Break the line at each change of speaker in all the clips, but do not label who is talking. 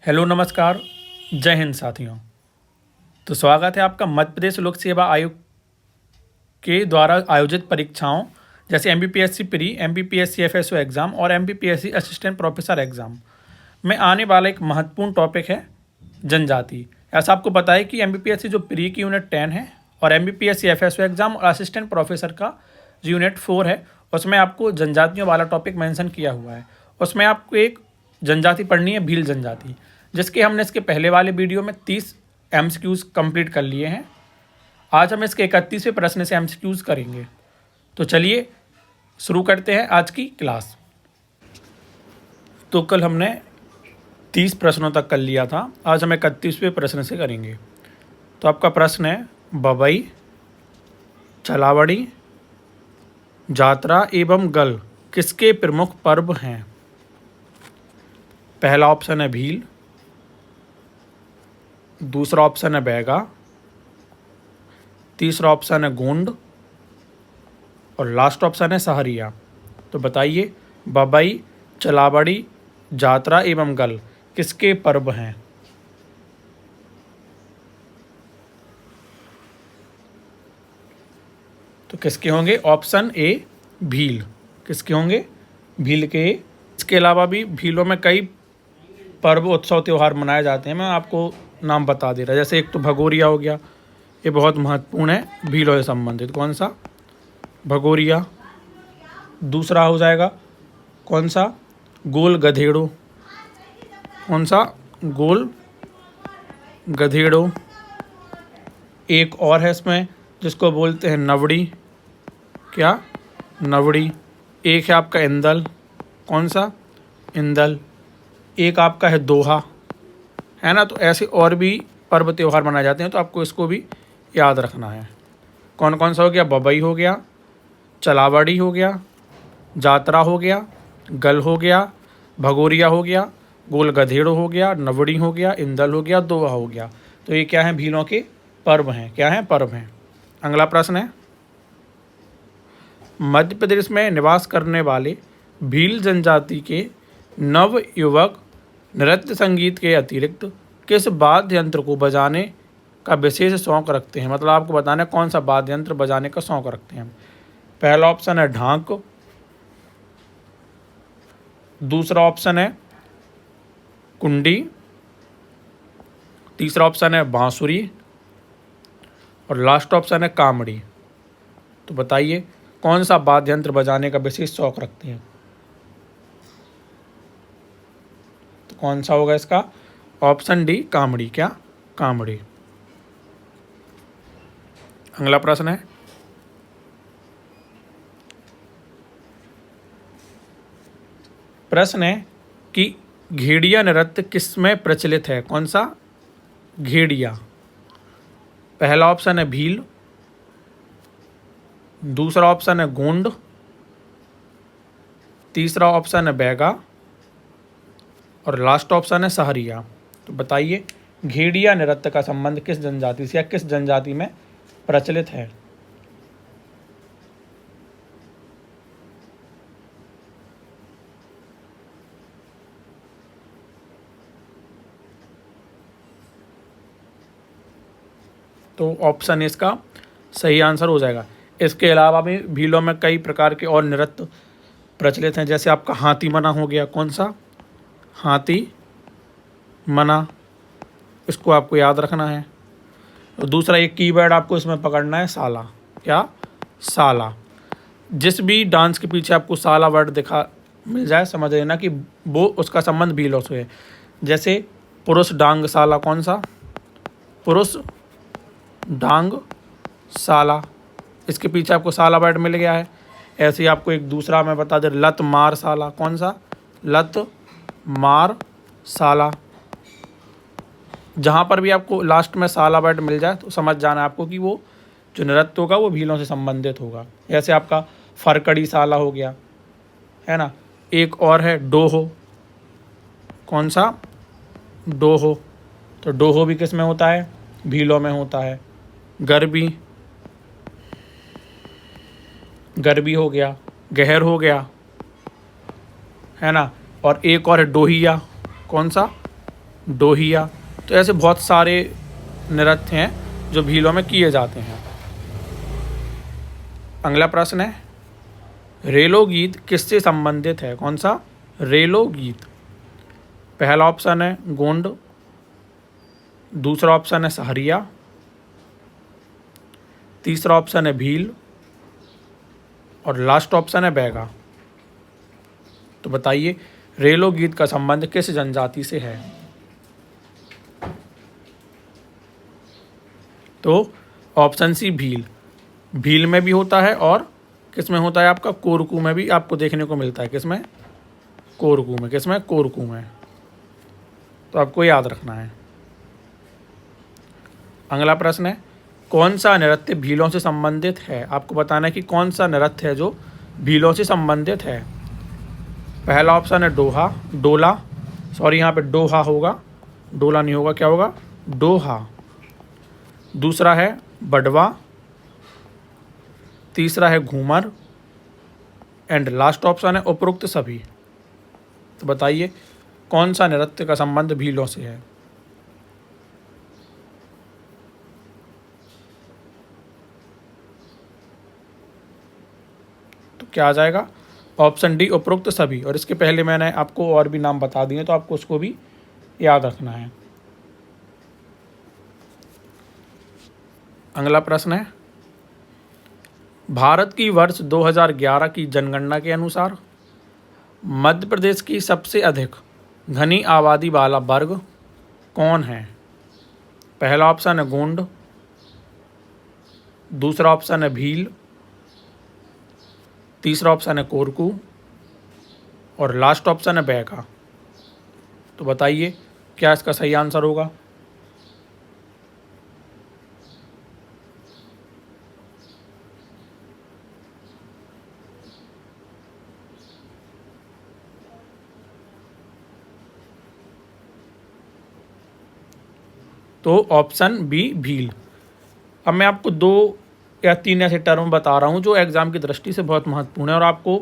Hello नमस्कार। जय हिंद साथियों। तो स्वागत है आपका मध्य प्रदेश लोक सेवा आयोग के द्वारा आयोजित परीक्षाओं जैसे MPPSC pre, MPPSC FSO exam और एमपीपीएससी असिस्टेंट प्रोफेसर एग्ज़ाम में आने वाला एक महत्वपूर्ण टॉपिक है जनजाति। ऐसा आपको पता है कि एमपीपीएससी जो प्री की यूनिट 10 है और एमपीपीएससी एफएसओ एग्ज़ाम और असिस्टेंट प्रोफेसर का जो यूनिट 4 है उसमें आपको जनजातियों वाला टॉपिक मेंशन किया हुआ है। उसमें आपको एक जनजाति पढ़नी है, भील जनजाति, जिसके हमने इसके पहले वाले वीडियो में 30 एमसीक्यूज़ कंप्लीट कर लिए हैं। आज हम इसके 31वें प्रश्न से एमसीक्यूज़ करेंगे। तो चलिए शुरू करते हैं आज की क्लास। तो कल हमने 30 प्रश्नों तक कर लिया था, आज हम 31वें प्रश्न से करेंगे। तो आपका प्रश्न है, बबई, चलावड़ी, जात्रा एवं गल किसके प्रमुख पर्व हैं? पहला ऑप्शन है भील, दूसरा ऑप्शन है बैगा, तीसरा ऑप्शन है गोंड और लास्ट ऑप्शन है सहरिया। तो बताइए, बबई, चलावड़ी, जात्रा एवं गल किसके पर्व हैं? तो किसके होंगे? Option A Bhil. किसके होंगे? भील के। इसके अलावा भी भीलों में कई पर्व, उत्सव, त्यौहार मनाए जाते हैं। मैं आपको नाम बता दे रहा, जैसे एक तो भगोरिया हो गया, ये बहुत महत्वपूर्ण है भीलों से संबंधित। कौन सा? भगोरिया। दूसरा हो जाएगा कौन सा? गोल गधेड़ो। कौन सा? गोल गधेड़ो। एक और है इसमें जिसको बोलते हैं नवड़ी। क्या? नवड़ी। एक है आपका इंदल। कौन सा? इंदल। एक आपका है दोहा, है ना। तो ऐसे और भी पर्व त्यौहार मनाए जाते हैं, तो आपको इसको भी याद रखना है। कौन कौन सा हो गया? बबई हो गया, चलावड़ी हो गया, जात्रा हो गया, गल हो गया, भगोरिया हो गया, गोल गधेड़ो हो गया, नवड़ी हो गया, इंदल हो गया, दोहा हो गया। तो ये क्या है? भीलों के पर्व हैं। क्या हैं? पर्व हैं। अगला प्रश्न है, मध्य प्रदेश में निवास करने वाले भील जनजाति के नव युवक नृत्य संगीत के अतिरिक्त किस वाद्य यंत्र को बजाने का विशेष शौक रखते हैं? मतलब आपको बताना है कौन सा वाद्य यंत्र बजाने का शौक रखते हैं। पहला ऑप्शन है ढाक, दूसरा ऑप्शन है कुंडी, तीसरा ऑप्शन है बांसुरी और लास्ट ऑप्शन है कामड़ी। तो बताइए कौन सा वाद्य यंत्र बजाने का विशेष शौक रखते हैं? तो कौन सा होगा इसका? Option D Kamdi. क्या? कामड़ी। अगला प्रश्न है, प्रश्न है कि घेड़िया नृत्य किसमें प्रचलित है? कौन सा? घेड़िया। पहला ऑप्शन है भील, दूसरा ऑप्शन है गोंड, तीसरा ऑप्शन है बैगा और लास्ट ऑप्शन है सहरिया। तो बताइए घेड़िया नृत्य का संबंध किस जनजाति से या किस जनजाति में प्रचलित है? तो ऑप्शन इसका सही आंसर हो जाएगा। इसके अलावा भी भीलों में कई प्रकार के और नृत्य प्रचलित हैं, जैसे आपका हाथी मना हो गया। कौन सा? हाथी मना। इसको आपको याद रखना है। और दूसरा एक कीवर्ड आपको इसमें पकड़ना है, साला। क्या? साला। जिस भी डांस के पीछे आपको साला वर्ड दिखा मिल जाए, समझ लेना कि वो उसका संबंध भीलों से है। जैसे पुरुष डांग साला। कौन सा? पुरुष डांग साला। इसके पीछे आपको साला वर्ड मिल गया है। ऐसे ही आपको एक दूसरा मैं बता दे, लत मार साला। कौन सा? लत मार साला। जहाँ पर भी आपको लास्ट में साला वर्ड मिल जाए तो समझ जाना आपको कि वो जो नृत्य होगा वो भीलों से संबंधित होगा। ऐसे आपका फरकड़ी साला हो गया, है ना। एक और है डोहो। कौन सा? डोहो। तो डोहो भी किस में होता है? भीलों में होता है। गरबी, गरबी हो गया, गहर हो गया, है ना। और एक और है डोहिया। कौन सा? डोहिया। तो ऐसे बहुत सारे नृत्य हैं जो भीलों में किए जाते हैं। अगला प्रश्न है, रेलो गीत किससे संबंधित है? कौन सा? रेलो गीत। पहला ऑप्शन है गोंड, दूसरा ऑप्शन है सहरिया, तीसरा ऑप्शन है भील और लास्ट ऑप्शन है बैगा। तो बताइए रेलो गीत का संबंध किस जनजाति से है? तो ऑप्शन सी भील। भील में भी होता है और किस में होता है आपका? कोरकू में भी आपको देखने को मिलता है। किस में? कोरकू में। किस में? कोरकू में। तो आपको याद रखना है। अगला प्रश्न है, कौन सा नृत्य भीलों से संबंधित है? आपको बताना है कि कौन सा नृत्य है जो भीलों से संबंधित है। पहला ऑप्शन है डोला, सॉरी यहाँ पे डोहा होगा, डोला नहीं होगा, क्या होगा? डोहा। दूसरा है बडवा, तीसरा है घूमर एंड लास्ट ऑप्शन है उपरोक्त सभी। तो बताइए कौन सा नृत्य का संबंध भीलों से है? तो क्या आ जाएगा? ऑप्शन डी उपरोक्त सभी। और इसके पहले मैंने आपको और भी नाम बता दिए तो आपको उसको भी याद रखना है। अगला प्रश्न है, भारत की वर्ष 2011 की जनगणना के अनुसार मध्य प्रदेश की सबसे अधिक घनी आबादी वाला वर्ग कौन है? पहला ऑप्शन है गोंड, दूसरा ऑप्शन है भील, तीसरा ऑप्शन है कोरकू और लास्ट ऑप्शन है बैगा। तो बताइए क्या इसका सही आंसर होगा? तो ऑप्शन बी भील। अब मैं आपको 2 या 3 ऐसे टर्म बता रहा हूँ जो एग्जाम की दृष्टि से बहुत महत्वपूर्ण है और आपको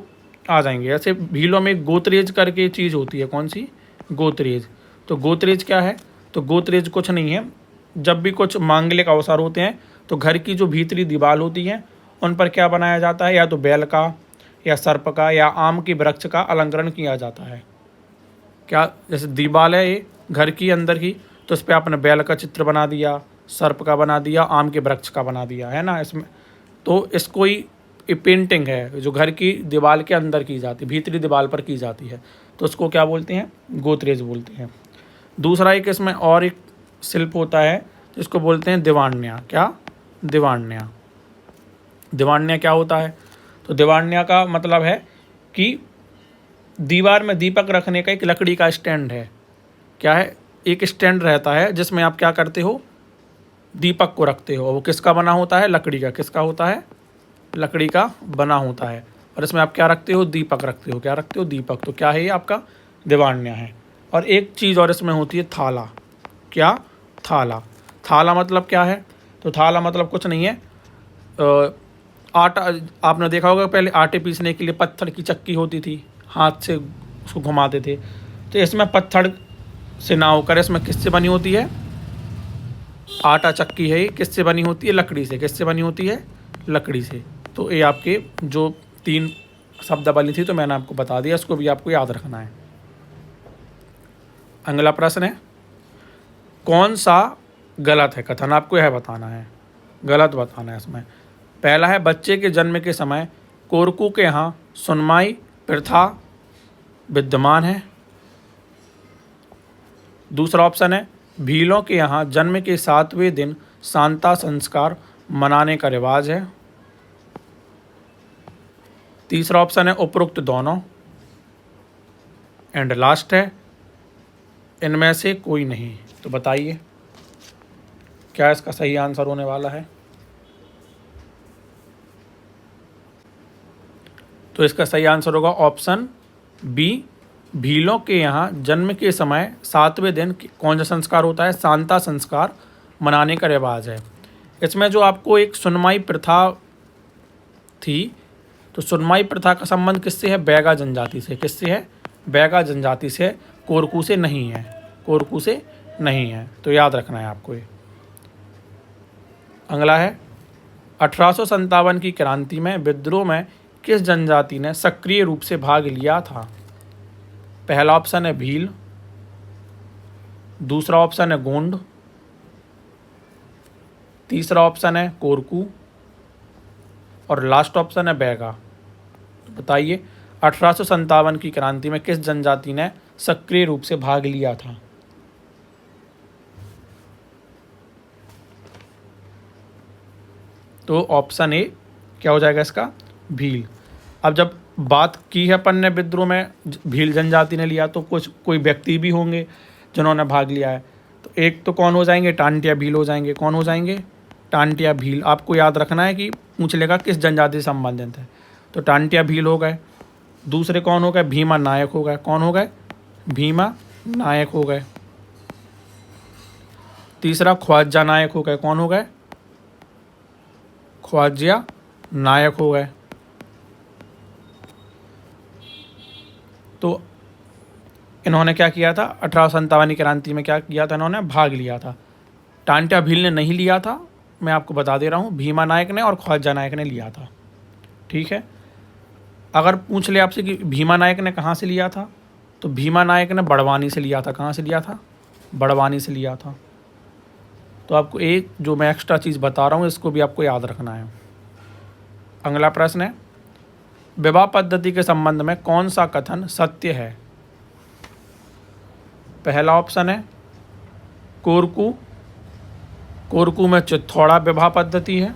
आ जाएंगे। ऐसे भीलों में गोत्रेज करके चीज़ होती है। कौन सी? गोत्रेज। तो गोत्रेज क्या है? तो गोत्रेज कुछ नहीं है, जब भी कुछ मांगलिक अवसर होते हैं तो घर की जो भीतरी दीवार होती है उन पर क्या बनाया जाता है? या तो बैल का या सर्प का या आम के वृक्ष का अलंकरण किया जाता है। क्या? जैसे दीवार है ये घर की अंदर की, तो उस पर आपने बैल का चित्र बना दिया, सर्प का बना दिया, आम के वृक्ष का बना दिया, है ना इसमें। तो इसको ही पेंटिंग है जो घर की दीवार के अंदर की जाती है, भीतरी दीवार पर की जाती है, तो उसको क्या बोलते हैं? गोत्रेज बोलते हैं। दूसरा एक इसमें और एक शिल्प होता है जिसको बोलते हैं दिवान्या। क्या? दिवान्या। दिवान्या क्या होता है? तो दिवान्या का मतलब है कि दीवार में दीपक रखने का एक लकड़ी का स्टैंड है। क्या है? एक स्टैंड रहता है जिसमें आप क्या करते हो? दीपक को रखते हो। वो किसका बना होता है? लकड़ी का। किसका होता है? लकड़ी का बना होता है। और इसमें आप क्या रखते हो? दीपक रखते हो। क्या रखते हो? दीपक। तो क्या है ये? आपका दिवान्या है। और एक चीज़ और इसमें होती है थाला। क्या? थाला। थाला मतलब क्या है? तो थाला मतलब कुछ नहीं है, आटा। आपने देखा होगा पहले आटे पीसने के लिए पत्थर की चक्की होती थी, हाथ से उसको घुमाते थे। तो इसमें पत्थर से ना होकर इसमें किससे बनी होती है? आटा चक्की है, ये किससे बनी होती है? लकड़ी से। किससे बनी होती है? लकड़ी से। तो ये आपके जो 3 शब्द बनी थी तो मैंने आपको बता दिया, इसको भी आपको याद रखना है। अगला प्रश्न है, कौन सा गलत है कथन? आपको यह बताना है, गलत बताना है इसमें। पहला है बच्चे के जन्म के समय कोरकू के यहाँ सुनमाई प्रथा विद्यमान है। दूसरा ऑप्शन है भीलों के यहाँ जन्म के 7वें दिन सांता संस्कार मनाने का रिवाज है। तीसरा ऑप्शन है उपरोक्त दोनों एंड लास्ट है इनमें से कोई नहीं। तो बताइए क्या इसका सही आंसर होने वाला है? तो इसका सही आंसर होगा ऑप्शन बी, भीलों के यहाँ जन्म के समय 7वें दिन कौन सा संस्कार होता है? सांता संस्कार मनाने का रिवाज है। इसमें जो आपको एक सुनमाई प्रथा थी, तो सुनमाई प्रथा का संबंध किससे है? बैगा जनजाति से। किससे है? बैगा जनजाति से, कोरकू से नहीं है। कोरकू से नहीं है, तो याद रखना है आपको ये। अगला है 1857 की क्रांति में विद्रोह में किस जनजाति ने सक्रिय रूप से भाग लिया था? पहला ऑप्शन है भील, दूसरा ऑप्शन है गोंड, तीसरा ऑप्शन है कोरकू और लास्ट ऑप्शन है बैगा। तो बताइए 1857 की क्रांति में किस जनजाति ने सक्रिय रूप से भाग लिया था? तो ऑप्शन ए क्या हो जाएगा इसका? भील। अब जब बात की है अपन ने विद्रोह में भील जनजाति ने लिया, तो कोई व्यक्ति भी होंगे जिन्होंने भाग लिया है। तो एक तो कौन हो जाएंगे? टांटिया भील हो जाएंगे। कौन हो जाएंगे? टांटिया भील। आपको याद रखना है कि पूछ लेगा किस जनजाति से संबंधित है, तो टांटिया भील हो गए। दूसरे कौन हो गए? भीमा नायक हो गए। कौन हो गए? भीमा नायक हो गए। तीसरा ख्वाजा नायक हो गए। कौन हो गए? ख्वाजा नायक हो गए। तो इन्होंने क्या किया था? 1857 की क्रांति में क्या किया था? इन्होंने भाग लिया था। टांटिया भील ने नहीं लिया था, मैं आपको बता दे रहा हूँ, भीमा नायक ने और ख्वाजा नायक ने लिया था। ठीक है। अगर पूछ ले आपसे कि भीमा नायक ने कहाँ से लिया था, तो भीमा नायक ने बड़वानी से लिया था। कहाँ से लिया था? बड़वानी से लिया था। तो आपको एक जो मैं एक्स्ट्रा चीज़ बता रहा हूँ इसको भी आपको याद रखना है। अगला प्रश्न है विवाह पद्धति के संबंध में कौन सा कथन सत्य है? पहला ऑप्शन है कोरकू, कोरकू में चित्थौड़ा विवाह पद्धति है।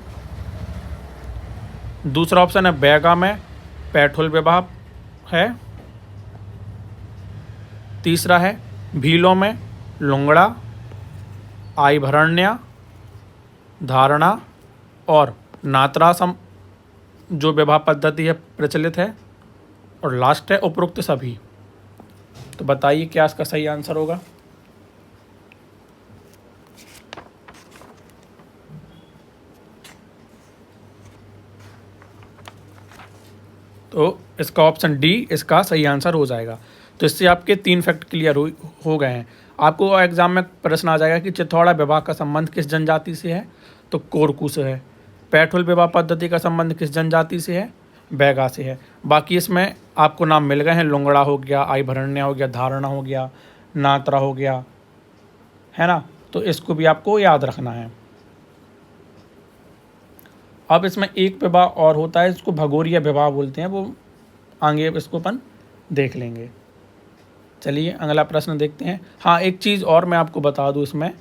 दूसरा ऑप्शन है बैगा में पैठुल विवाह है। तीसरा है भीलों में लुंगड़ा, आइभरण्या, धारणा और नात्रा जो विवाह पद्धति है प्रचलित है। और लास्ट है उपरोक्त सभी। तो बताइए क्या इसका सही आंसर होगा? तो इसका ऑप्शन डी इसका सही आंसर हो जाएगा। तो इससे आपके 3 फैक्ट क्लियर हो गए हैं। आपको एग्जाम में प्रश्न आ जाएगा कि चित्थौड़ा विवाह का संबंध किस जनजाति से है, तो कोरकू से है। पैठुल विवाह पद्धति का संबंध किस जनजाति से है? बैगा से है। बाकी इसमें आपको नाम मिल गए हैं, लुंगड़ा हो गया, आइभरण्या हो गया, धारणा हो गया, नात्रा हो गया, है ना। तो इसको भी आपको याद रखना है। अब इसमें एक विवाह और होता है, इसको भगोरिया विवाह बोलते हैं, वो आगे इसको अपन देख लेंगे। चलिए अगला प्रश्न देखते हैं। हाँ, एक चीज़ और मैं आपको बता दूँ इसमें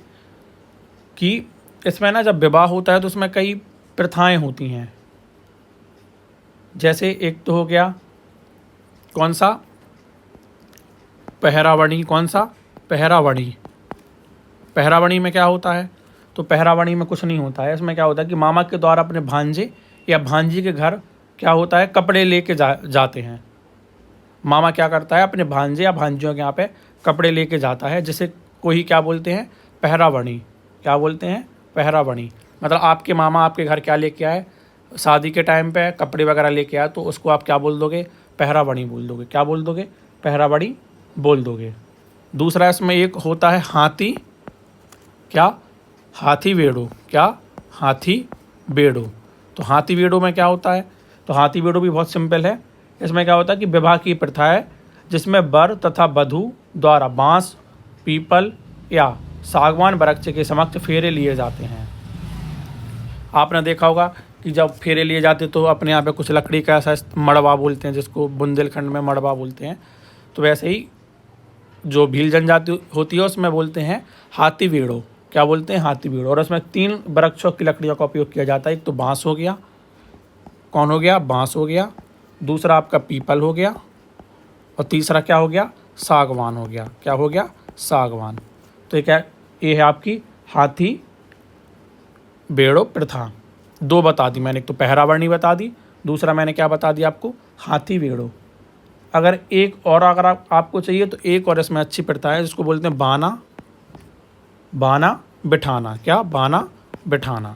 कि इसमें ना जब विवाह होता है तो उसमें कई प्रथाएं होती हैं। जैसे एक तो हो गया कौन सा? पहरावणी। कौन सा? पहरावणी। पहरावणी में क्या होता है? तो पहरावणी में कुछ नहीं होता है। इसमें क्या होता है कि मामा के द्वारा अपने भांजे या भांजी के घर क्या होता है, कपड़े लेके जाते हैं। मामा क्या करता है, अपने भांजे या भांजियों के यहाँ पे कपड़े लेके जाता है, जिसे कोई क्या बोलते हैं? पहरावणी। क्या बोलते हैं? पहरावणी। मतलब आपके मामा आपके घर क्या लेके आए, शादी के टाइम पे कपड़े वगैरह लेके आए, तो उसको आप क्या बोल दोगे? पहरावणी बोल दोगे। क्या बोल दोगे? पहरावणी बोल दोगे। दूसरा इसमें एक होता है हाथी। क्या? हाथी बेड़ो। क्या? हाथी बेड़ो। तो हाथी बेड़ो में क्या होता है? तो हाथी बेड़ो भी बहुत सिंपल है। इसमें क्या होता है कि विवाह की प्रथा है जिसमें वर तथा वधू द्वारा बांस, पीपल या सागवान वृक्ष के समक्ष फेरे लिए जाते हैं। आपने देखा होगा कि जब फेरे लिए जाते तो अपने यहाँ पे कुछ लकड़ी का ऐसा मड़वा बोलते हैं, जिसको बुंदेलखंड में मड़वा बोलते हैं। तो वैसे ही जो भील जनजाति होती है उसमें बोलते हैं हाथी बेड़ो। क्या बोलते हैं? हाथी बेड़ो। और उसमें 3 वृक्षों की लकड़ियों का उपयोग किया जाता है। एक तो बांस हो गया। कौन हो गया? बांस हो गया। दूसरा आपका पीपल हो गया। और तीसरा क्या हो गया? सागवान हो गया। क्या हो गया? सागवान। तो ये है आपकी हाथी बेड़ो प्रथा। 2 बता दी मैंने, एक तो पहरावणी बता दी, दूसरा मैंने क्या बता दिया आपको? हाथी बेड़ो। अगर एक और अगर आपको चाहिए तो एक और इसमें अच्छी प्रथा है जिसको बोलते हैं बाना बिठाना। क्या? बाना बिठाना।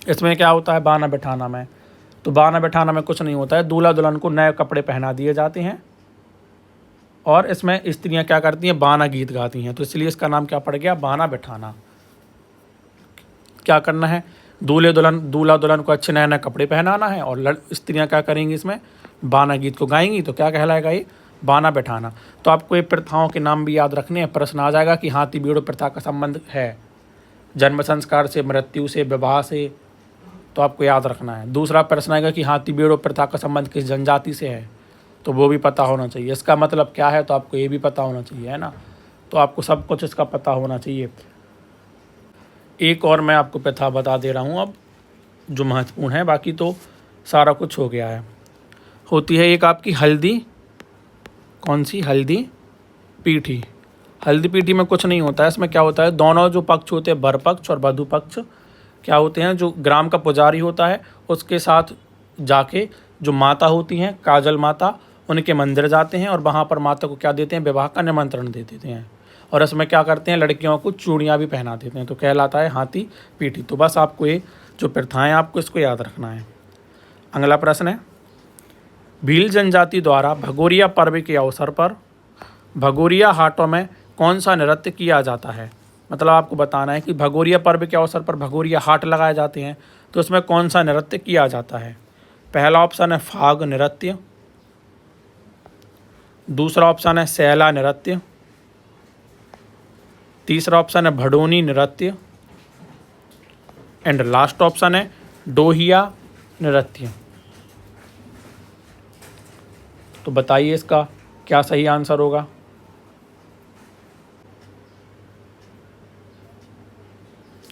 इसमें क्या होता है बाना बिठाना में? तो बाना बिठाना में कुछ नहीं होता है, दूल्हा दुल्हन को नए कपड़े पहना दिए जाते हैं। और इसमें स्त्रियां क्या करती हैं, बाना गीत गाती हैं, तो इसलिए इसका नाम क्या पड़ गया, बाना बिठाना। क्या करना है, दूल्हा दुल्हन को अच्छे नए नए कपड़े पहनाना है, और स्त्रियां क्या करेंगी, इसमें बाना गीत को गाएंगी, तो क्या कहलाएगा ये, बाना बैठाना। तो आपको ये प्रथाओं के नाम भी याद रखने हैं। प्रश्न आ जाएगा कि हाथी बीड़ो प्रथा का संबंध है जन्म संस्कार से, मृत्यु से, विवाह से, तो आपको याद रखना है। दूसरा प्रश्न आएगा कि हाथी बीड़ो प्रथा का संबंध किस जनजाति से है, तो वो भी पता होना चाहिए। इसका मतलब क्या है, तो आपको ये भी पता होना चाहिए, है ना। तो आपको सब कुछ इसका पता होना चाहिए। एक और मैं आपको प्रथा बता दे रहा हूँ अब, जो महत्वपूर्ण है, बाकी तो सारा कुछ हो गया है। होती है एक आपकी हल्दी, कौन सी, हल्दी पीठी। हल्दी पीठी में कुछ नहीं होता है। इसमें क्या होता है, दोनों जो पक्ष होते हैं, वर पक्ष और वधू पक्ष, क्या होते हैं, जो ग्राम का पुजारी होता है उसके साथ जाके जो माता होती हैं, काजल माता, उनके मंदिर जाते हैं और वहाँ पर माता को क्या देते हैं, विवाह का निमंत्रण दे देते हैं। और इसमें क्या करते हैं, लड़कियों को चूड़ियाँ भी पहना देते हैं, तो कहलाता है हाथी पीठी। तो बस आपको ये जो प्रथाएँ, आपको इसको याद रखना है। अगला प्रश्न है, भील जनजाति द्वारा भगोरिया पर्व के अवसर पर भगोरिया हाटों में कौन सा नृत्य किया जाता है। मतलब आपको बताना है कि भगोरिया पर्व के अवसर पर भगोरिया हाट लगाए जाते हैं, तो उसमें कौन सा नृत्य किया जाता है। पहला ऑप्शन है फाग नृत्य, दूसरा ऑप्शन है सैला नृत्य, तीसरा ऑप्शन है भडोनी नृत्य, एंड लास्ट ऑप्शन है डोहिया नृत्य। तो बताइए इसका क्या सही आंसर होगा।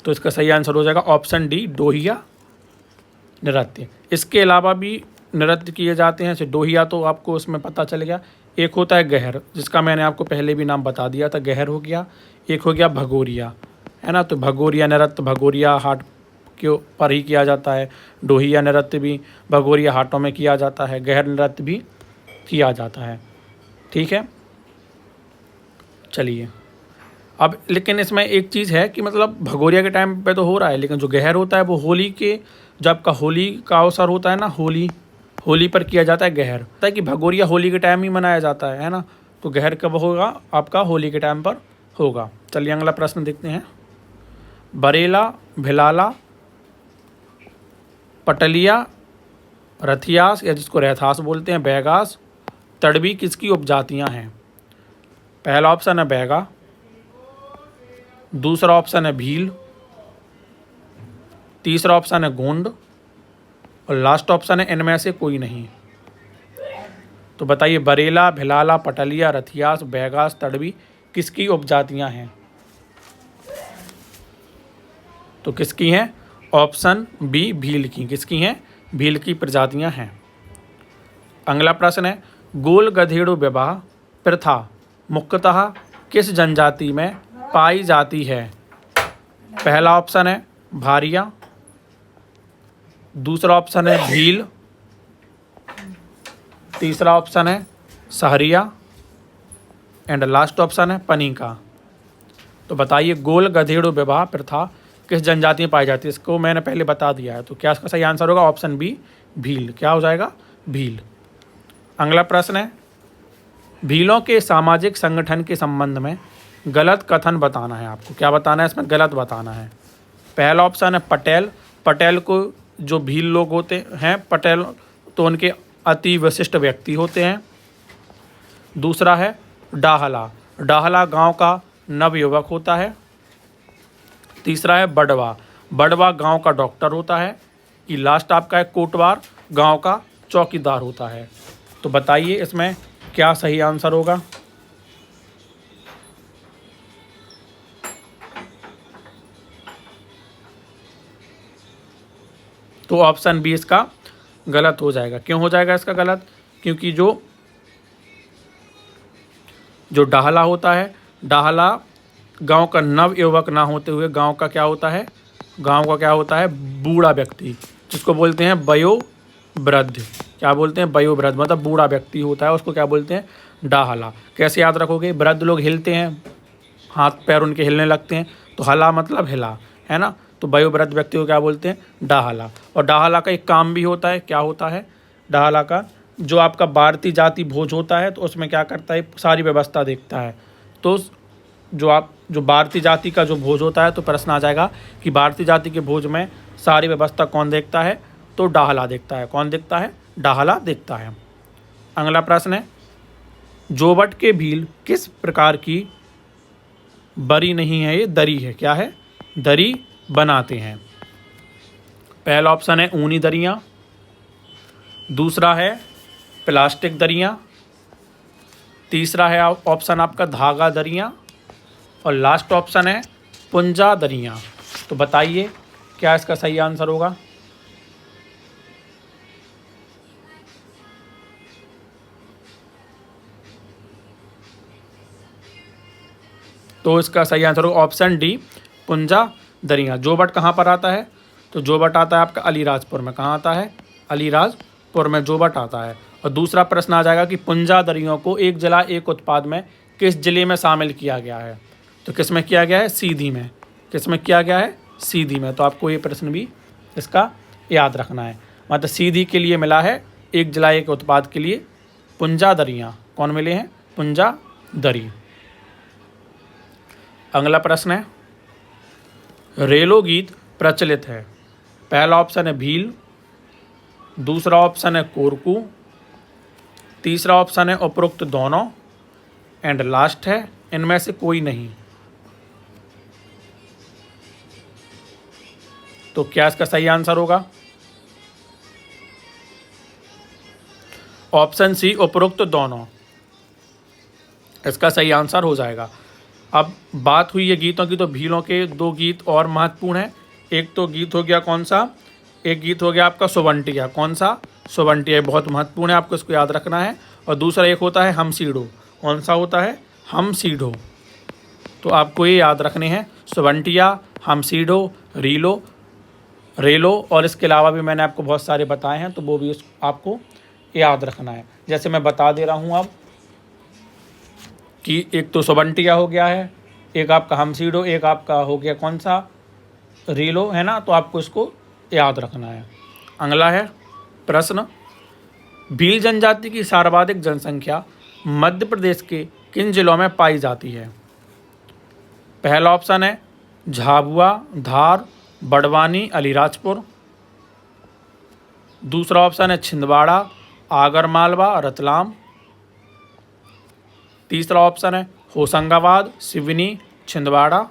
तो इसका सही आंसर हो जाएगा ऑप्शन डी, डोहिया नृत्य। इसके अलावा भी नृत्य किए जाते हैं। जैसे डोहिया तो आपको उसमें पता चल गया। एक होता है गहर, जिसका मैंने आपको पहले भी नाम बता दिया था, गहर हो गया। एक हो गया भगोरिया, है ना। तो भगोरिया नृत्य भगोरिया हाट के पर ही किया जाता है। डोहिया नृत्य भी भगोरिया हाटों में किया जाता है। गहर नृत्य भी किया जाता है। ठीक है, चलिए अब, लेकिन इसमें एक चीज़ है कि मतलब भगोरिया के टाइम पे तो हो रहा है, लेकिन जो गहर होता है वो होली के, जब आपका होली का अवसर होता है ना, होली पर किया जाता है गहर। होता है कि भगोरिया होली के टाइम ही मनाया जाता है ना। तो गहर कब होगा, आपका होली के टाइम पर होगा। चलिए अगला प्रश्न देखते हैं। बरेला, भिलाला, पटलिया, रथियास, या जिसको रैथास बोलते हैं, बैगास, तड़वी किसकी उपजातियां हैं। पहला ऑप्शन है बैगा, दूसरा ऑप्शन है भील, तीसरा ऑप्शन है गोंड, और लास्ट ऑप्शन है इनमें से कोई नहीं। तो बताइए बरेला, भिलाला, पटलिया, रथियास, बैगास, तड़वी किसकी उपजातियां हैं। तो किसकी हैं, ऑप्शन बी, भील की। किसकी हैं, भील की प्रजातियां हैं। अगला प्रश्न है, गोल गधेड़ू विवाह प्रथा मुख्यतः किस जनजाति में पाई जाती है। पहला ऑप्शन है भारिया, दूसरा ऑप्शन है भील, तीसरा ऑप्शन है सहरिया, एंड लास्ट ऑप्शन है पनीका। तो बताइए गोल गधेड़ू विवाह प्रथा किस जनजाति में पाई जाती है। इसको मैंने पहले बता दिया है, तो क्या इसका सही आंसर होगा, ऑप्शन बी, भील। क्या हो जाएगा, भील। अगला प्रश्न है, भीलों के सामाजिक संगठन के संबंध में गलत कथन बताना है आपको। क्या बताना है, इसमें गलत बताना है। पहला ऑप्शन है पटेल, पटेल को जो भील लोग होते हैं, पटेल तो उनके अति विशिष्ट व्यक्ति होते हैं। दूसरा है डाहला, डाहला गांव का नवयुवक होता है। तीसरा है बड़वा, बड़वा गांव का डॉक्टर होता है। कि लास्ट आपका है कोटवार, गांव का चौकीदार होता है। तो बताइए इसमें क्या सही आंसर होगा। तो ऑप्शन बी इसका गलत हो जाएगा। क्यों हो जाएगा इसका गलत, क्योंकि जो डाहला होता है, डाहला गांव का नव युवक ना होते हुए गांव का क्या होता है, गांव का क्या होता है, बूढ़ा व्यक्ति, जिसको बोलते हैं वयोवृद्ध। क्या बोलते हैं, वयोवृद्ध, मतलब बूढ़ा व्यक्ति होता है, उसको क्या बोलते हैं, डाहला। कैसे याद रखोगे, वृद्ध लोग हिलते हैं, हाथ पैर उनके हिलने लगते हैं, तो हला मतलब हिला, है ना। तो वयोवृद्ध व्यक्ति को क्या बोलते हैं, डाहला। और डाहला का एक काम भी होता है, क्या होता है, डाहला का जो आपका भारतीय जाति भोज होता है तो उसमें क्या करता है, सारी व्यवस्था देखता है। तो जो भारतीय जाति का जो भोज होता है तो प्रश्न आ जाएगा कि भारतीय जाति के भोज में सारी व्यवस्था कौन देखता है, तो डाहला देखता है। कौन देखता है? डाहला देखता है। अगला प्रश्न है, जोबट के भील किस प्रकार की बरी नहीं है, ये दरी है। क्या है? दरी बनाते हैं। पहला ऑप्शन है ऊनी दरियाँ, दूसरा है प्लास्टिक दरियाँ, तीसरा है ऑप्शन आपका धागा दरियाँ, और लास्ट ऑप्शन है पुंजा दरियाँ। तो बताइए क्या इसका सही आंसर होगा? तो इसका सही आंसर होगा ऑप्शन डी, पुंजा दरियाँ। जोबट कहाँ पर आता है? तो जोबट आता है आपका अलीराजपुर में। कहाँ आता है? अलीराजपुर में जोबट आता है। और दूसरा प्रश्न आ जाएगा कि पुंजा दरियों को एक जिला एक उत्पाद में किस जिले में शामिल किया गया है? तो किस में किया गया है? सीधी में। किस में किया गया है? सीधी में। तो आपको ये प्रश्न भी इसका याद रखना है। मतलब सीधी के लिए मिला है एक जिला एक उत्पाद के लिए पुंजा दरियाँ। कौन मिले हैं? पुंजा दरी। अगला प्रश्न है, रेलो गीत प्रचलित है। पहला ऑप्शन है भील, दूसरा ऑप्शन है कोरकू, तीसरा ऑप्शन है उपरोक्त दोनों, एंड लास्ट है इनमें से कोई नहीं। तो क्या इसका सही आंसर होगा? ऑप्शन सी, उपरोक्त दोनों, इसका सही आंसर हो जाएगा। अब बात हुई है गीतों की, तो भीलों के दो गीत और महत्वपूर्ण हैं। एक तो गीत हो गया कौन सा? एक गीत हो गया आपका सोवंटिया। कौन सा? सोवंटिया, बहुत महत्वपूर्ण है, आपको इसको याद रखना है। और दूसरा एक होता है हम सीढ़ो। कौन सा होता है? हम सीढ़ो। तो आपको ये याद रखने हैं, सोवंटिया, हम सीढ़ो, रीलो, रेलो, और इसके अलावा भी मैंने आपको बहुत सारे बताए हैं, तो वो भी आपको याद रखना है। जैसे मैं बता दे रहा हूँ अब कि एक तो सोवंटिया हो गया है, एक आपका हमसीडो, एक आपका हो गया कौन सा? रीलो, है ना। तो आपको इसको याद रखना है। अगला है प्रश्न, भील जनजाति की सर्वाधिक जनसंख्या मध्य प्रदेश के किन जिलों में पाई जाती है? पहला ऑप्शन है झाबुआ, धार, बड़वानी, अलीराजपुर, दूसरा ऑप्शन है छिंदवाड़ा, आगरमालवा, रतलाम, तीसरा ऑप्शन है Hoshangabad, Seoni, Chhindwara,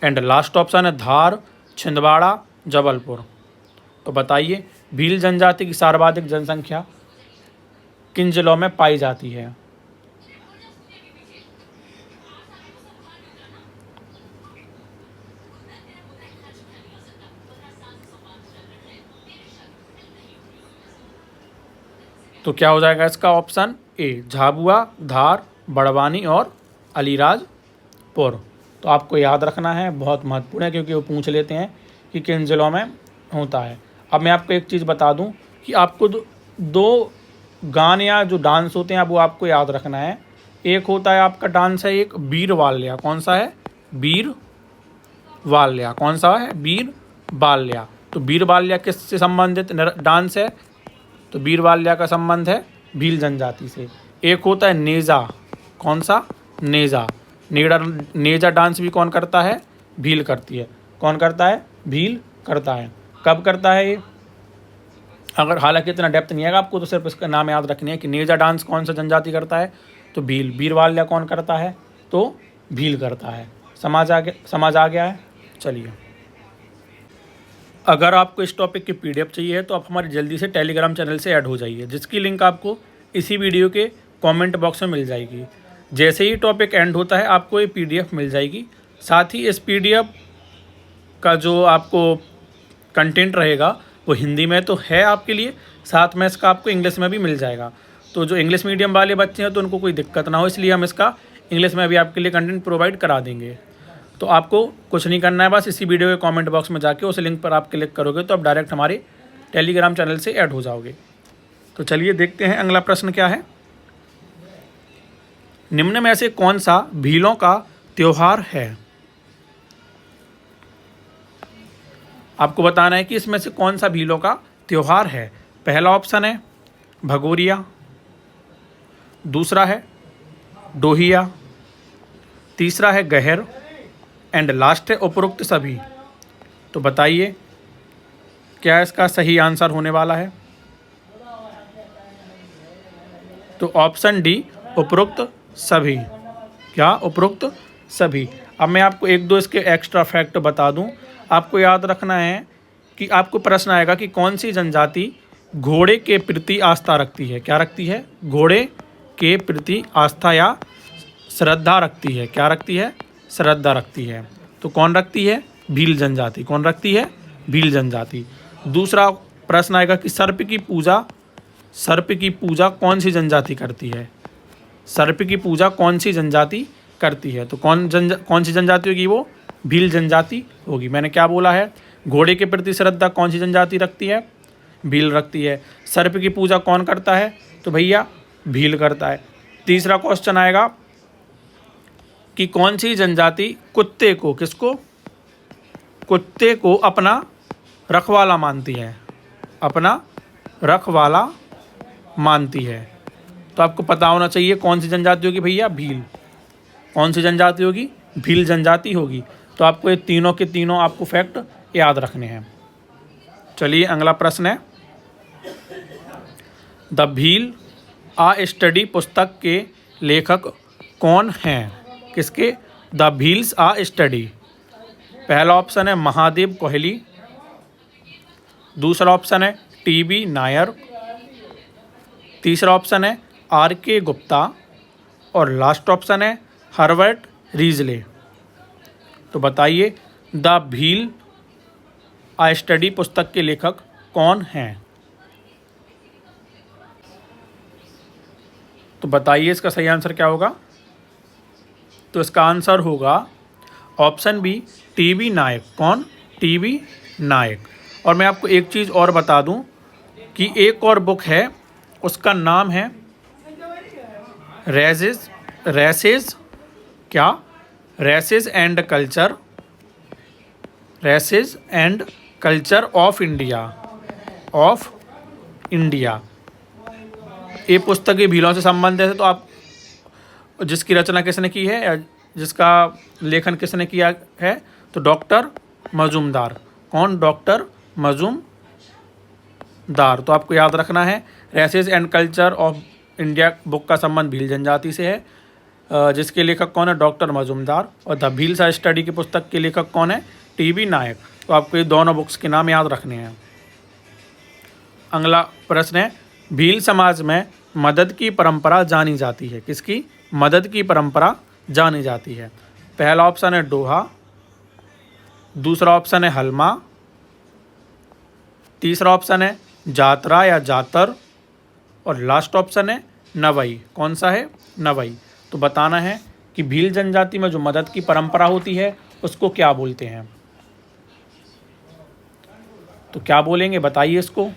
and last option है धार, छिंदवाड़ा, जबलपुर। तो बताइए भील जनजाति की सर्वाधिक जनसंख्या किन जिलों में पाई जाती है? तो क्या हो जाएगा इसका? ऑप्शन ए, झाबुआ, धार, बड़वानी और अलीराजपुर। तो आपको याद रखना है, बहुत महत्वपूर्ण है, क्योंकि वो पूछ लेते हैं कि किन जिलों में होता है। अब मैं आपको एक चीज़ बता दूं कि आपको दो गान या जो डांस होते हैं वो आपको याद रखना है। एक होता है आपका डांस है एक बीर वाल्या। कौन सा है? बीर वाल्या। कौन सा है? बीर वाल्या। तो बीर वाल्या किससे संबंधित डांस है? तो बीर वाल्या का संबंध है भील जनजाति से। एक होता है नेजा। कौन सा? नेजा। नेजा डांस भी कौन करता है? भील करती है। कौन करता है? भील करता है। कब करता है ये? अगर हालांकि इतना डेप्थ नहीं आएगा आपको, तो सिर्फ इसका नाम याद रखनी है कि नेजा डांस कौन सा जनजाति करता है? तो भील। बीर वाल्या कौन करता है? तो भील करता है। समझ आ गया है? चलिए, अगर आपको इस टॉपिक की पीडीएफ चाहिए है तो आप हमारे जल्दी से टेलीग्राम चैनल से ऐड हो जाइए, जिसकी लिंक आपको इसी वीडियो के कमेंट बॉक्स में मिल जाएगी। जैसे ही टॉपिक एंड होता है आपको ये पीडीएफ मिल जाएगी। साथ ही इस पीडीएफ का जो आपको कंटेंट रहेगा वो हिंदी में तो है आपके लिए, साथ में इसका आपको इंग्लिश में भी मिल जाएगा। तो जो इंग्लिश मीडियम वाले बच्चे हैं तो उनको कोई दिक्कत ना हो, इसलिए हम इसका इंग्लिश में भी आपके लिए कंटेंट प्रोवाइड करा देंगे। तो आपको कुछ नहीं करना है, बस इसी वीडियो के कमेंट बॉक्स में जाके उस लिंक पर आप क्लिक करोगे तो आप डायरेक्ट हमारे टेलीग्राम चैनल से ऐड हो जाओगे। तो चलिए देखते हैं अगला प्रश्न क्या है। निम्न में से कौन सा भीलों का त्योहार है? आपको बताना है कि इसमें से कौन सा भीलों का त्योहार है। पहला ऑप्शन है भगोरिया, दूसरा है डोहिया, तीसरा है गहर एंड लास्ट है उपरोक्त सभी। तो बताइए क्या इसका सही आंसर होने वाला है? तो ऑप्शन डी उपरोक्त सभी। क्या? उपरोक्त सभी। अब मैं आपको एक दो इसके एक्स्ट्रा फैक्ट बता दूं। आपको याद रखना है कि आपको प्रश्न आएगा कि कौन सी जनजाति घोड़े के प्रति आस्था रखती है। क्या रखती है? घोड़े के प्रति आस्था या श्रद्धा रखती है। क्या रखती है? श्रद्धा रखती है। तो कौन रखती है? भील जनजाति। कौन रखती है? भील जनजाति। दूसरा प्रश्न आएगा कि सर्प की पूजा कौन सी जनजाति करती है? सर्प की पूजा कौन सी जनजाति करती है? तो कौन सी जनजाति होगी? वो भील जनजाति होगी। मैंने क्या बोला है? घोड़े के प्रति श्रद्धा कौन सी जनजाति रखती है? भील रखती है। सर्प की पूजा कौन करता है? तो भैया भील करता है। तीसरा क्वेश्चन आएगा कि कौन सी जनजाति कुत्ते को, किसको? कुत्ते को अपना रखवाला मानती है। अपना रखवाला मानती है। तो आपको पता होना चाहिए कौन सी जनजाति होगी भैया? भील। कौन सी जनजाति होगी? भील जनजाति होगी। तो आपको ये तीनों के तीनों आपको फैक्ट याद रखने हैं। चलिए अगला प्रश्न है, द भील आ स्टडी पुस्तक के लेखक कौन हैं? किसके? The Bhils a study. पहला ऑप्शन है महादेव कोहली, दूसरा ऑप्शन है टीबी नायर, तीसरा ऑप्शन है आर.के. गुप्ता और लास्ट ऑप्शन है हर्बर्ट रीजले। तो बताइए द भील आ स्टडी पुस्तक के लेखक कौन हैं? तो बताइए इसका सही आंसर क्या होगा? तो इसका आंसर होगा ऑप्शन बी टीबी नायक। कौन? टीबी नायक। और मैं आपको एक चीज़ और बता दूं कि एक और बुक है, उसका नाम है रेसेस क्या? Races and culture of India. ये पुस्तक भीलों से संबंधित है। तो आप जिसकी रचना किसने की है या जिसका लेखन किसने किया है? तो डॉक्टर मजूमदार। कौन? डॉक्टर मजूमदार। तो आपको याद रखना है races and culture of India book का संबंध भील जनजाति से है, जिसके लेखक कौन है? डॉक्टर मजूमदार। और द भील्स आ स्टडी की पुस्तक के लेखक कौन है? टीबी नायक। तो आपको ये दोनों बुक्स के नाम याद रखने हैं। अगला प्रश्न है, भील समाज में मदद की परंपरा जानी जाती है। किसकी? मदद की परंपरा जानी जाती है। पहला ऑप्शन है डोहा, दूसरा ऑप्शन है हलमा, तीसरा ऑप्शन है जातरा या जातर और लास्ट ऑप्शन है नवई। कौन सा है? नवई। तो बताना है कि भील जनजाति में जो मदद की परंपरा होती है उसको क्या बोलते हैं? तो क्या बोलेंगे बताइए इसको?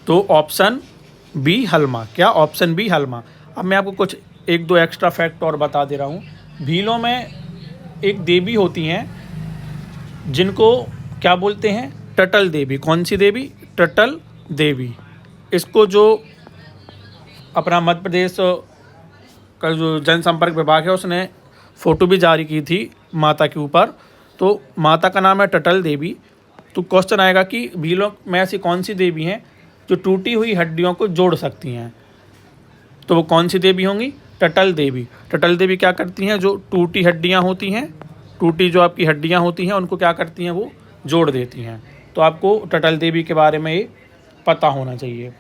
तो ऑप्शन बी हलमा। क्या? ऑप्शन बी हलमा। अब मैं आपको कुछ एक दो एक्स्ट्रा फैक्ट और बता दे रहा हूँ। भीलों में एक देवी होती हैं जिनको क्या बोलते हैं? टटल देवी। कौन सी देवी? टटल देवी। इसको जो अपना मध्य प्रदेश का जो जनसंपर्क विभाग है उसने फ़ोटो भी जारी की थी माता के ऊपर। तो माता का नाम है टटल देवी। तो क्वेश्चन आएगा कि भीलों में ऐसी कौन सी देवी हैं जो टूटी हुई हड्डियों को जोड़ सकती हैं? तो वो कौन सी देवी होंगी? टटल देवी। टटल देवी क्या करती हैं? जो टूटी हड्डियां होती हैं, टूटी जो आपकी हड्डियां होती हैं उनको क्या करती हैं? वो जोड़ देती हैं। तो आपको टटल देवी के बारे में ये पता होना चाहिए।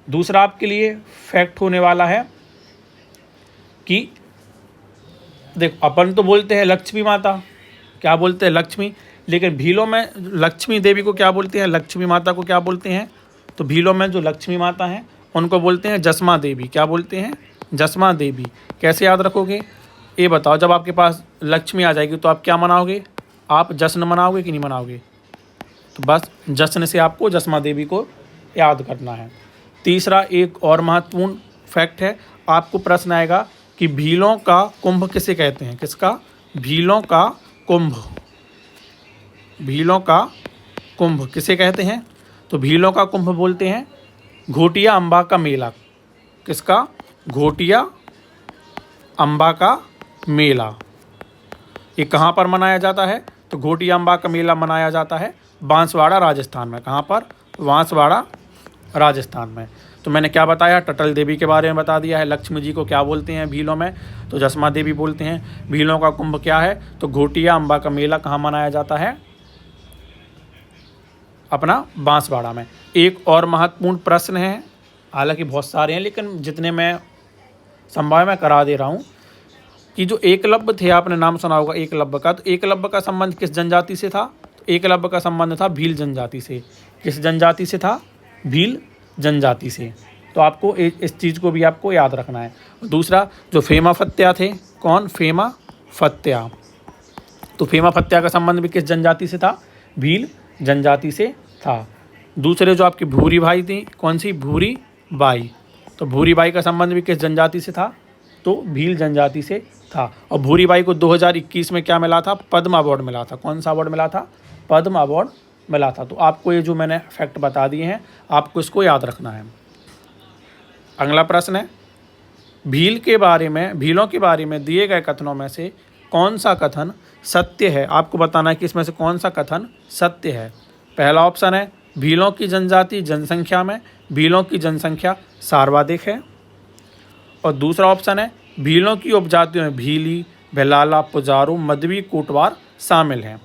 दूसरा आपके लिए फैक्ट होने वाला है कि देखो अपन तो बोलते हैं लक्ष्मी माता, क्या बोलते हैं? लक्ष्मी। लेकिन भीलों में लक्ष्मी देवी को क्या बोलते हैं? लक्ष्मी माता को क्या बोलते हैं? तो भीलों में जो लक्ष्मी माता हैं उनको बोलते हैं जसमा देवी। क्या बोलते हैं? जसमा देवी। कैसे याद रखोगे ये बताओ? जब आपके पास लक्ष्मी आ जाएगी तो आप क्या मनाओगे? आप जश्न मनाओगे कि नहीं मनाओगे? तो बस जश्न से आपको जसमा देवी को याद करना है। तीसरा एक और महत्वपूर्ण फैक्ट है, आपको प्रश्न आएगा कि भीलों का कुंभ किसे कहते हैं? किसका? भीलों का कुंभ। भीलों का कुंभ किसे कहते हैं? तो भीलों का कुंभ बोलते हैं घोटिया अम्बा का मेला। किसका? घोटिया अम्बा का मेला। ये कहाँ पर मनाया जाता है? तो घोटिया अम्बा का मेला मनाया जाता है बांसवाड़ा राजस्थान में। कहाँ पर? बांसवाड़ा राजस्थान में। तो मैंने क्या बताया? टटल देवी के बारे में बता दिया है। लक्ष्मी जी को क्या बोलते हैं भीलों में? तो जसमा देवी बोलते हैं। भीलों का कुंभ क्या है? तो घोटिया अम्बा का मेला कहाँ मनाया जाता है? अपना बांसवाड़ा में। एक और महत्वपूर्ण प्रश्न है, हालांकि बहुत सारे हैं लेकिन जितने मैं संभव मैं करा दे रहा हूँ, कि जो एकलव्य थे, आपने नाम सुना होगा एकलव्य का। तो एकलव्य का संबंध किस जनजाति से था? तो एकलव्य का संबंध था भील जनजाति से। किस जनजाति से था? भील जनजाति से। तो आपको इस चीज़ को भी आपको याद रखना है। दूसरा, जो फेमा फत्या थे, कौन? फेमा फत्या। तो फेमा फत्या का संबंध भी किस जनजाति से था? भील जनजाति से था। दूसरे जो आपकी भूरी बाई थी, कौन सी? भूरी बाई। तो भूरी बाई का संबंध भी किस जनजाति से था? तो भील जनजाति से था। और भूरी बाई को 2021 में क्या मिला था? पद्म अवार्ड मिला था। कौन सा अवार्ड मिला था? पद्म अवार्ड मिला था। तो आपको ये जो मैंने फैक्ट बता दिए हैं, आपको इसको याद रखना है। अगला प्रश्न है, भीलों के बारे में दिए गए कथनों में से कौन सा कथन सत्य है? आपको बताना है कि इसमें से कौन सा कथन सत्य है। पहला ऑप्शन है, भीलों की जनजाति जनसंख्या में भीलों की जनसंख्या सर्वाधिक है। और दूसरा ऑप्शन है, भीलों की उपजातियों में भीली, भिलाला, पुजारू, मधवी, कोटवार शामिल हैं।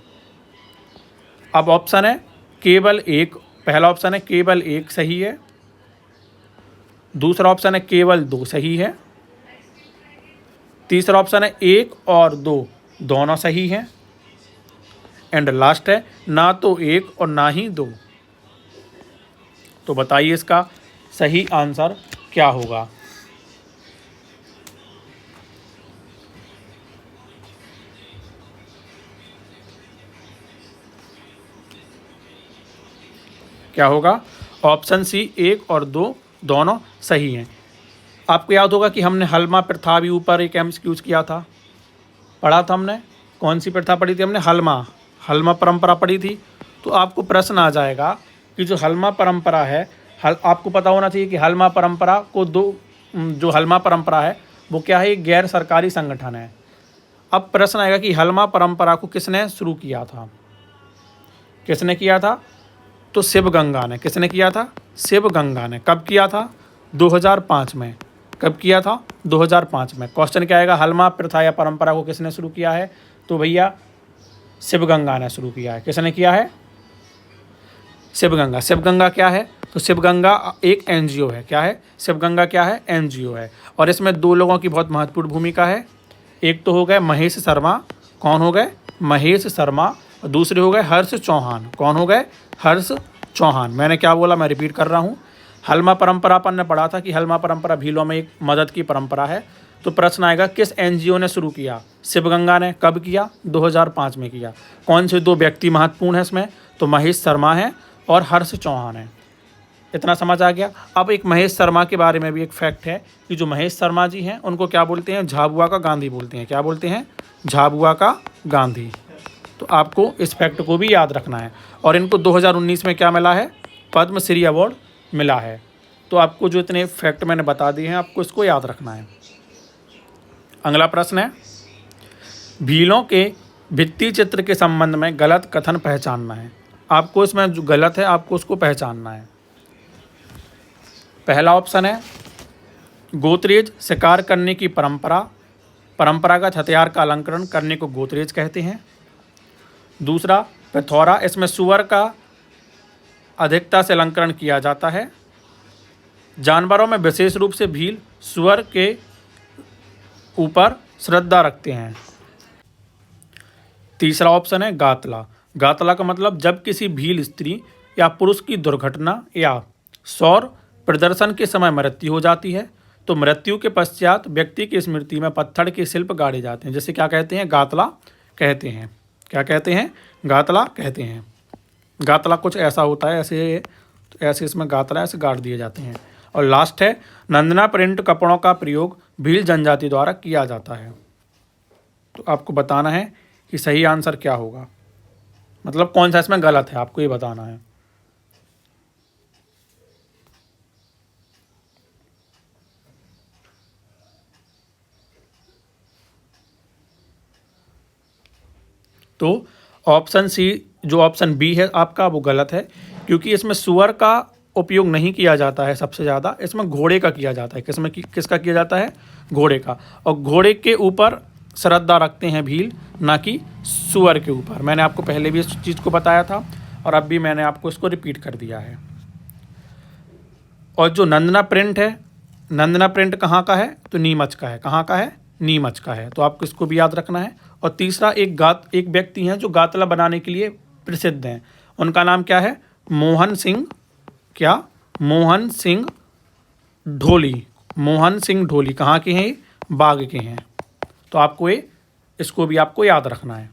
अब ऑप्शन है केवल एक। पहला ऑप्शन है केवल एक सही है। दूसरा ऑप्शन है केवल दो सही है। तीसरा ऑप्शन है एक और दो दोनों सही हैं। एंड लास्ट है ना तो एक और ना ही दो। तो बताइए इसका सही आंसर क्या होगा? क्या होगा? ऑप्शन सी, एक और दो दोनों सही हैं। आपको याद होगा कि हमने हलमा प्रथा भी ऊपर एक एमसीक्यूज किया था, पढ़ा था हमने। कौन सी प्रथा पढ़ी थी हमने? हलमा परंपरा पढ़ी थी। तो आपको प्रश्न आ जाएगा कि जो हलमा परंपरा है, आपको पता होना चाहिए कि हलमा परंपरा को जो हलमा परंपरा है वो क्या है? एक गैर सरकारी संगठन है। अब प्रश्न आएगा कि हलमा परंपरा को किसने शुरू किया था? किसने किया था? तो शिवगंगा ने। किसने किया था? शिवगंगा ने। कब किया था? 2005 में। कब किया था? 2005 में। क्वेश्चन क्या आएगा? हलमा प्रथा या परंपरा को किसने शुरू किया है? तो भैया शिवगंगा ने शुरू किया है। किसने किया है? शिवगंगा। शिवगंगा क्या है? तो शिवगंगा एक एनजीओ है। क्या है? शिवगंगा क्या है? एनजीओ है। और इसमें दो लोगों की बहुत महत्वपूर्ण भूमिका है। एक तो हो गए महेश शर्मा। कौन हो गए? महेश शर्मा। और दूसरे हो गए हर्ष चौहान। कौन हो गए? हर्ष चौहान। मैंने क्या बोला? मैं रिपीट कर रहा हूँ। हलमा परंपरा अपन ने पढ़ा था कि हलमा परंपरा भीलों में एक मदद की परंपरा है। तो प्रश्न आएगा किस एनजीओ ने शुरू किया? शिवगंगा ने। कब किया? 2005 में किया। कौन से दो व्यक्ति महत्वपूर्ण है इसमें? तो महेश शर्मा है और हर्ष चौहान है। इतना समझ आ गया। अब एक महेश शर्मा के बारे में भी एक फैक्ट है कि जो महेश शर्मा जी हैं उनको क्या बोलते हैं? झाबुआ का गांधी बोलते हैं। क्या बोलते हैं? झाबुआ का गांधी। तो आपको इस फैक्ट को भी याद रखना है। और इनको 2019 में क्या मिला है? पद्मश्री अवार्ड मिला है। तो आपको जो इतने फैक्ट मैंने बता दिए हैं, आपको इसको याद रखना है। अगला प्रश्न है, भीलों के भित्ति चित्र के संबंध में गलत कथन पहचानना है। आपको इसमें जो गलत है आपको उसको पहचानना है। पहला ऑप्शन है गोत्रेज शिकार करने की परंपरागत हथियार का अलंकरण करने को गोत्रेज कहते हैं। दूसरा, पिथौरा, इसमें सुअर का अधिकता से अलंकरण किया जाता है। जानवरों में विशेष रूप से भील सुअर के ऊपर श्रद्धा रखते हैं। तीसरा ऑप्शन है गातला। गातला का मतलब जब किसी भील स्त्री या पुरुष की दुर्घटना या सौर प्रदर्शन के समय मृत्यु हो जाती है तो मृत्यु के पश्चात व्यक्ति की स्मृति में पत्थर के शिल्प गाड़े जाते हैं, जैसे क्या कहते हैं? गातला कहते हैं। क्या कहते हैं? गातला कहते हैं। गातला कुछ ऐसा होता है, ऐसे इसमें गातला ऐसे गाड़ दिए जाते हैं। और लास्ट है नंदना प्रिंट कपड़ों का प्रयोग भील जनजाति द्वारा किया जाता है। तो आपको बताना है कि सही आंसर क्या होगा। मतलब कौन सा इसमें गलत है, आपको ये बताना है। तो ऑप्शन सी, जो ऑप्शन बी है आपका, वो गलत है, क्योंकि इसमें सूअर का उपयोग नहीं किया जाता है सबसे ज़्यादा, इसमें घोड़े का किया जाता है। किसका किया जाता है? घोड़े का। और घोड़े के ऊपर श्रद्धा रखते हैं भील, ना कि सूअर के ऊपर। मैंने आपको पहले भी इस चीज़ को बताया था और अब भी मैंने आपको इसको रिपीट कर दिया है। और जो नंदना प्रिंट है, नंदना प्रिंट कहाँ का है? तो नीमच का है। कहाँ का है? नीमच का है। तो आपको इसको भी याद रखना है। और तीसरा, एक व्यक्ति हैं जो गातला बनाने के लिए प्रसिद्ध हैं, उनका नाम क्या है? मोहन सिंह। क्या? मोहन सिंह ढोली। मोहन सिंह ढोली कहाँ के हैं? बाग के हैं। तो आपको इसको भी आपको याद रखना है।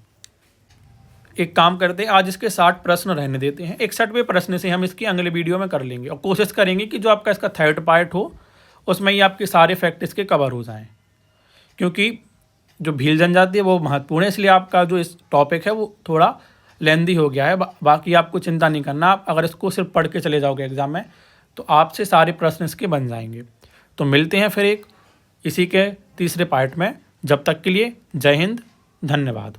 एक काम करते हैं, आज इसके 60 प्रश्न रहने देते हैं। 61वें प्रश्न से हम इसकी अगले वीडियो में कर लेंगे और कोशिश करेंगे कि जो आपका इसका थर्ड पार्ट हो उसमें ही आपके सारे फैक्ट इसके कवर हो जाएं, क्योंकि जो भील जनजाति है वो महत्वपूर्ण है, इसलिए आपका जो इस टॉपिक है वो थोड़ा लेंदी हो गया है। बाकी आपको चिंता नहीं करना, आप अगर इसको सिर्फ पढ़ के चले जाओगे एग्जाम में तो आपसे सारे प्रश्न इसके बन जाएंगे। तो मिलते हैं फिर इसी के तीसरे पार्ट में। जब तक के लिए जय हिंद, धन्यवाद।